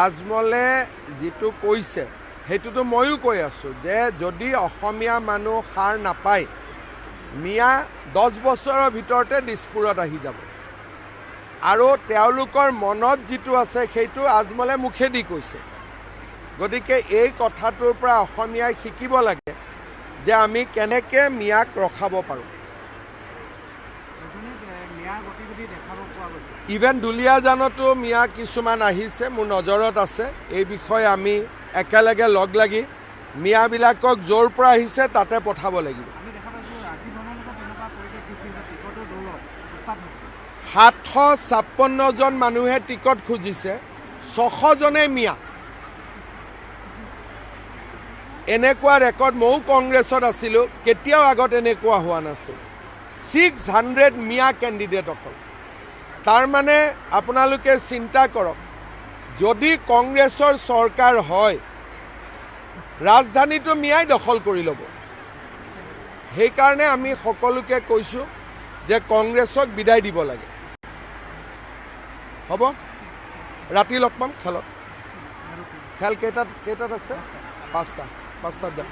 আজমলে যিটো কৈছে সেইটোতো ময়ো কৈ আছোঁ যে যদি অসমীয়া মানুহ সাৰ নাপায় মিয়া 10 বছৰৰ ভিতৰতে দিছপুৰত আহি যাব আৰু তেওঁলোকৰ মনত যিটো আছে সেইটো আজমলে মুখেদি কৈছে গতিকে এই কথাটোৰ পৰা অসমীয়াই শিকিব লাগে যে আমি কেনেকৈ মিয়াক ৰখাব পাৰোঁ ইভেন দুলীয়াজানতো মিয়া কিছুমান আহিছে মোৰ নজৰত আছে এই বিষয়ে আমি একেলগে লগ লাগি মিয়াবিলাকক য'ৰ পৰা আহিছে তাতে পঠাব লাগিব 756 জন মানুহে টিকট খুজিছে 600 জনে মিয়া এনেকুৱা ৰেকৰ্ড ময়ো কংগ্ৰেছত আছিলোঁ কেতিয়াও আগত এনেকুৱা হোৱা নাছিল 600 মিয়া কেণ্ডিডেট অকল তাৰ মানে আপোনালোকে চিন্তা কৰক যদি কংগ্ৰেছৰ চৰকাৰ হয় ৰাজধানীটো মিয়াই দখল কৰি ল'ব সেইকাৰণে আমি সকলোকে কৈছোঁ যে কংগ্ৰেছক বিদায় দিব লাগে হ'ব ৰাতি লগ পাম খেলত খেল কেইটাত আছে 5টাত